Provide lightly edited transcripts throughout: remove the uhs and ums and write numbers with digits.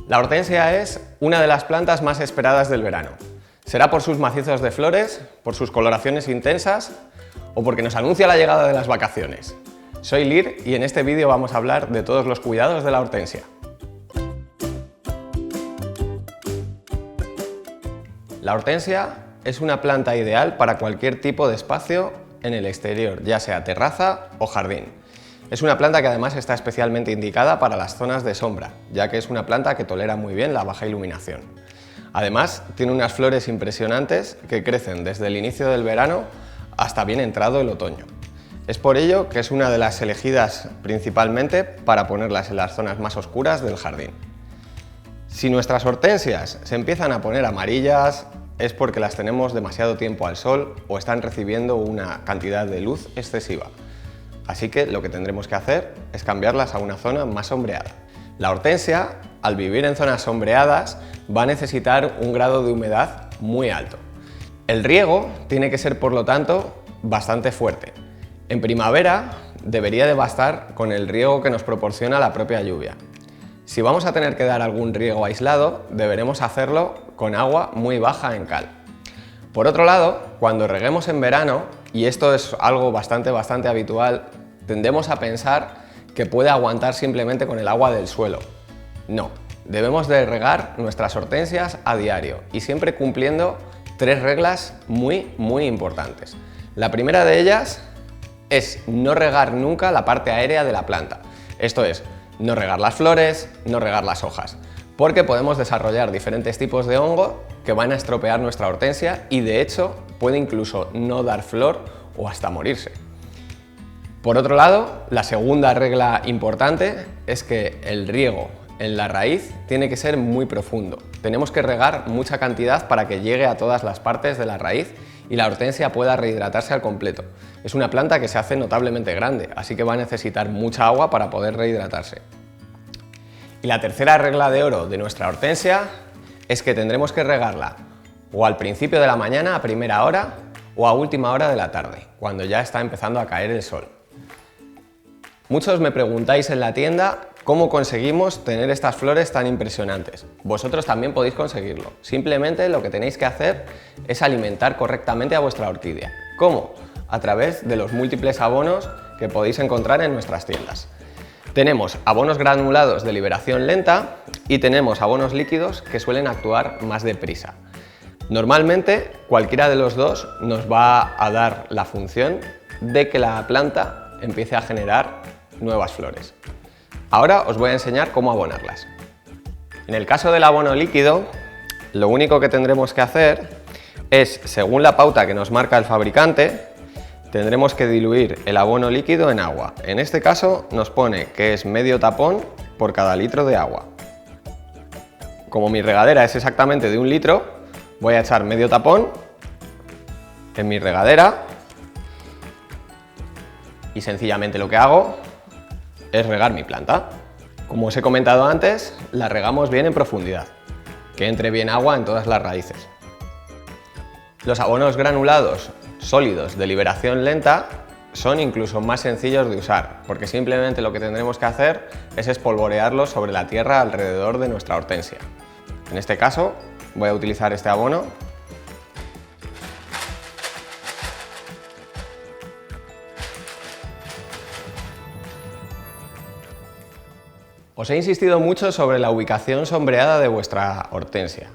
La hortensia es una de las plantas más esperadas del verano. Será por sus macizos de flores, por sus coloraciones intensas o porque nos anuncia la llegada de las vacaciones. Soy Lir y en este vídeo vamos a hablar de todos los cuidados de la hortensia. La hortensia es una planta ideal para cualquier tipo de espacio en el exterior, ya sea terraza o jardín. Es una planta que además está especialmente indicada para las zonas de sombra, ya que es una planta que tolera muy bien la baja iluminación. Además, tiene unas flores impresionantes que crecen desde el inicio del verano hasta bien entrado el otoño. Es por ello que es una de las elegidas principalmente para ponerlas en las zonas más oscuras del jardín. Si nuestras hortensias se empiezan a poner amarillas, es porque las tenemos demasiado tiempo al sol o están recibiendo una cantidad de luz excesiva. Así que lo que tendremos que hacer es cambiarlas a una zona más sombreada. La hortensia, al vivir en zonas sombreadas, va a necesitar un grado de humedad muy alto. El riego tiene que ser, por lo tanto, bastante fuerte. En primavera debería de bastar con el riego que nos proporciona la propia lluvia. Si vamos a tener que dar algún riego aislado, deberemos hacerlo con agua muy baja en cal. Por otro lado, cuando reguemos en verano, y esto es algo bastante habitual, tendemos a pensar que puede aguantar simplemente con el agua del suelo. No, debemos de regar nuestras hortensias a diario y siempre cumpliendo tres reglas muy importantes. La primera de ellas es no regar nunca la parte aérea de la planta. Esto es, no regar las flores, no regar las hojas, porque podemos desarrollar diferentes tipos de hongo que van a estropear nuestra hortensia y de hecho puede incluso no dar flor o hasta morirse. Por otro lado, la segunda regla importante es que el riego en la raíz tiene que ser muy profundo. Tenemos que regar mucha cantidad para que llegue a todas las partes de la raíz y la hortensia pueda rehidratarse al completo. Es una planta que se hace notablemente grande, así que va a necesitar mucha agua para poder rehidratarse. Y la tercera regla de oro de nuestra hortensia es que tendremos que regarla o al principio de la mañana a primera hora o a última hora de la tarde, cuando ya está empezando a caer el sol. Muchos me preguntáis en la tienda cómo conseguimos tener estas flores tan impresionantes. Vosotros también podéis conseguirlo. Simplemente lo que tenéis que hacer es alimentar correctamente a vuestra orquídea. ¿Cómo? A través de los múltiples abonos que podéis encontrar en nuestras tiendas. Tenemos abonos granulados de liberación lenta y tenemos abonos líquidos que suelen actuar más deprisa. Normalmente cualquiera de los dos nos va a dar la función de que la planta empiece a generar nuevas flores. Ahora os voy a enseñar cómo abonarlas. En el caso del abono líquido, lo único que tendremos que hacer es, según la pauta que nos marca el fabricante, tendremos que diluir el abono líquido en agua. En este caso nos pone que es medio tapón por cada litro de agua. Como mi regadera es exactamente de 1 litro, voy a echar medio tapón en mi regadera y sencillamente lo que hago es regar mi planta. Como os he comentado antes, la regamos bien en profundidad, que entre bien agua en todas las raíces. Los abonos granulados sólidos de liberación lenta son incluso más sencillos de usar, porque simplemente lo que tendremos que hacer es espolvorearlos sobre la tierra alrededor de nuestra hortensia. En este caso voy a utilizar este abono . Os he insistido mucho sobre la ubicación sombreada de vuestra hortensia.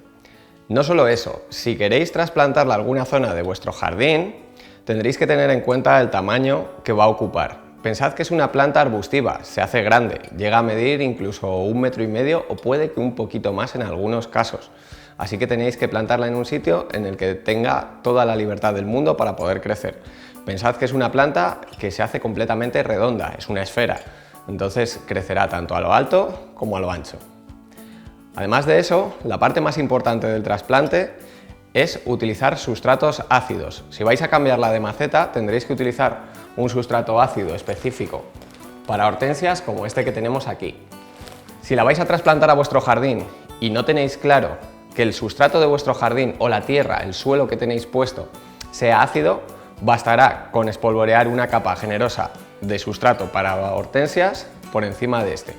No solo eso, si queréis trasplantarla a alguna zona de vuestro jardín, tendréis que tener en cuenta el tamaño que va a ocupar. Pensad que es una planta arbustiva, se hace grande, llega a medir incluso 1,5 metros o puede que un poquito más en algunos casos. Así que tenéis que plantarla en un sitio en el que tenga toda la libertad del mundo para poder crecer. Pensad que es una planta que se hace completamente redonda, es una esfera. Entonces crecerá tanto a lo alto como a lo ancho. Además de eso, la parte más importante del trasplante es utilizar sustratos ácidos. Si vais a cambiarla de maceta, tendréis que utilizar un sustrato ácido específico para hortensias como este que tenemos aquí. Si la vais a trasplantar a vuestro jardín y no tenéis claro que el sustrato de vuestro jardín o la tierra, el suelo que tenéis puesto, sea ácido, bastará con espolvorear una capa generosa de sustrato para hortensias por encima de este.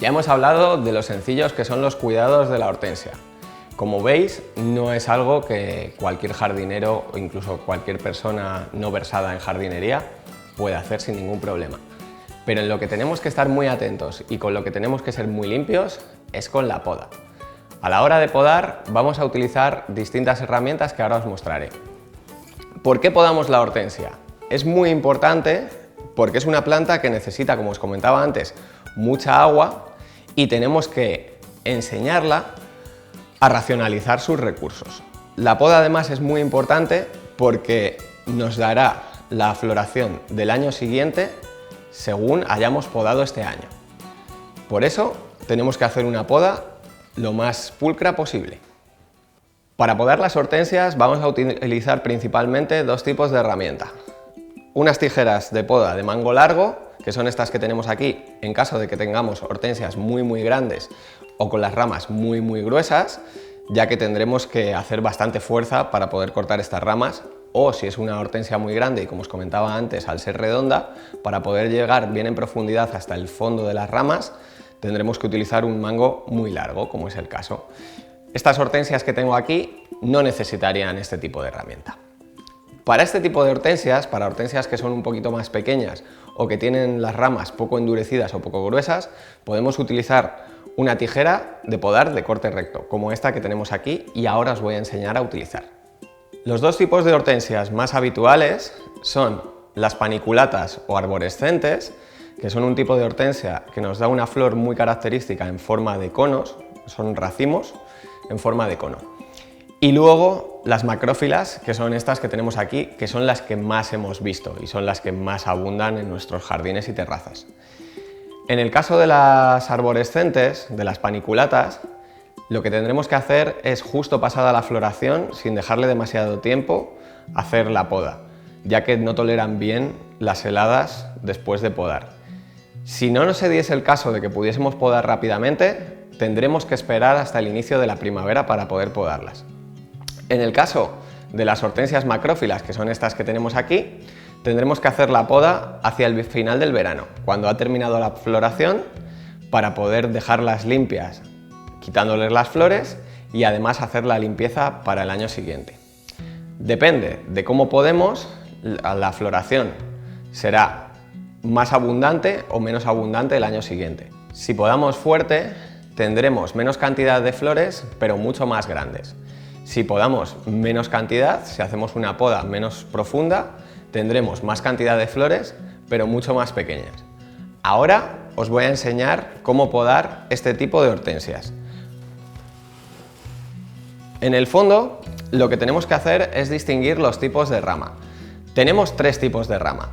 Ya hemos hablado de lo sencillos que son los cuidados de la hortensia. Como veis, no es algo que cualquier jardinero o incluso cualquier persona no versada en jardinería puede hacer sin ningún problema. Pero en lo que tenemos que estar muy atentos y con lo que tenemos que ser muy limpios es con la poda. A la hora de podar vamos a utilizar distintas herramientas que ahora os mostraré. ¿Por qué podamos la hortensia? Es muy importante porque es una planta que necesita, como os comentaba antes, mucha agua y tenemos que enseñarla a racionalizar sus recursos. La poda además es muy importante porque nos dará la floración del año siguiente según hayamos podado este año. Por eso tenemos que hacer una poda lo más pulcra posible. Para podar las hortensias vamos a utilizar principalmente dos tipos de herramienta. Unas tijeras de poda de mango largo, que son estas que tenemos aquí, en caso de que tengamos hortensias muy grandes o con las ramas muy gruesas, ya que tendremos que hacer bastante fuerza para poder cortar estas ramas, o si es una hortensia muy grande y como os comentaba antes, al ser redonda, para poder llegar bien en profundidad hasta el fondo de las ramas, tendremos que utilizar un mango muy largo, como es el caso. Estas hortensias que tengo aquí no necesitarían este tipo de herramienta. Para este tipo de hortensias, para hortensias que son un poquito más pequeñas o que tienen las ramas poco endurecidas o poco gruesas, podemos utilizar una tijera de podar de corte recto, como esta que tenemos aquí y ahora os voy a enseñar a utilizar. Los dos tipos de hortensias más habituales son las paniculatas o arborescentes, que son un tipo de hortensia que nos da una flor muy característica en forma de conos, son racimos en forma de cono. Y luego las macrófilas, que son estas que tenemos aquí, que son las que más hemos visto y son las que más abundan en nuestros jardines y terrazas. En el caso de las arborescentes, de las paniculatas, lo que tendremos que hacer es justo pasada la floración, sin dejarle demasiado tiempo, hacer la poda, ya que no toleran bien las heladas después de podar. Si no se diese el caso de que pudiésemos podar rápidamente, tendremos que esperar hasta el inicio de la primavera para poder podarlas. En el caso de las hortensias macrófilas, que son estas que tenemos aquí, tendremos que hacer la poda hacia el final del verano, cuando ha terminado la floración, para poder dejarlas limpias, quitándoles las flores y además hacer la limpieza para el año siguiente. Depende de cómo podemos, la floración será más abundante o menos abundante el año siguiente. Si podamos fuerte, tendremos menos cantidad de flores, pero mucho más grandes. Si podamos menos cantidad, si hacemos una poda menos profunda, tendremos más cantidad de flores, pero mucho más pequeñas. Ahora os voy a enseñar cómo podar este tipo de hortensias. En el fondo, lo que tenemos que hacer es distinguir los tipos de rama. Tenemos tres tipos de rama.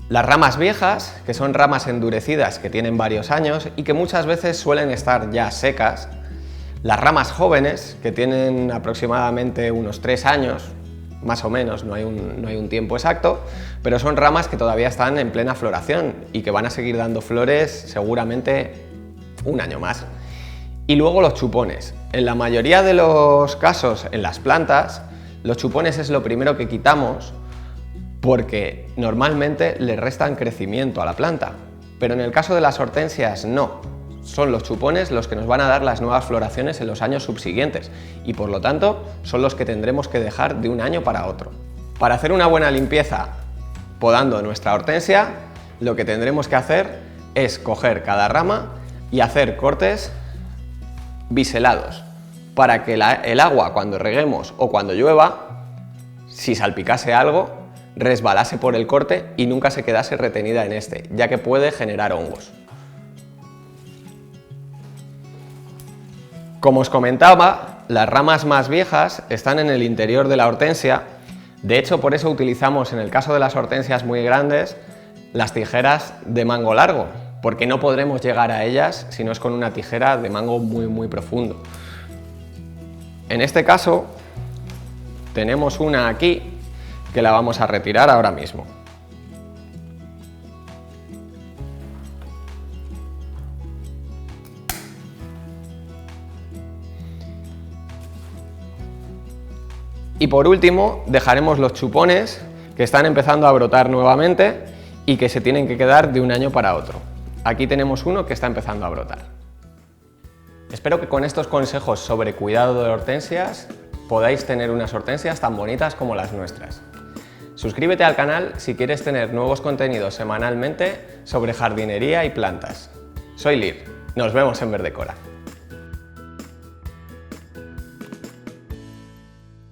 Las ramas viejas, que son ramas endurecidas que tienen varios años y que muchas veces suelen estar ya secas. Las ramas jóvenes, que tienen aproximadamente unos 3 años, más o menos, no hay un tiempo exacto, pero son ramas que todavía están en plena floración y que van a seguir dando flores seguramente un año más. Y luego los chupones. En la mayoría de los casos en las plantas, los chupones es lo primero que quitamos porque normalmente le restan crecimiento a la planta, pero en el caso de las hortensias no. Son los chupones los que nos van a dar las nuevas floraciones en los años subsiguientes y por lo tanto son los que tendremos que dejar de un año para otro. Para hacer una buena limpieza podando nuestra hortensia, lo que tendremos que hacer es coger cada rama y hacer cortes biselados para que el agua cuando reguemos o cuando llueva, si salpicase algo, resbalase por el corte y nunca se quedase retenida en este, ya que puede generar hongos. Como os comentaba, las ramas más viejas están en el interior de la hortensia. De hecho, por eso utilizamos en el caso de las hortensias muy grandes las tijeras de mango largo, porque no podremos llegar a ellas si no es con una tijera de mango muy profundo. En este caso tenemos una aquí que la vamos a retirar ahora mismo. Y por último dejaremos los chupones que están empezando a brotar nuevamente y que se tienen que quedar de un año para otro. Aquí tenemos uno que está empezando a brotar. Espero que con estos consejos sobre cuidado de hortensias podáis tener unas hortensias tan bonitas como las nuestras. Suscríbete al canal si quieres tener nuevos contenidos semanalmente sobre jardinería y plantas. Soy Lir, nos vemos en Verdecora.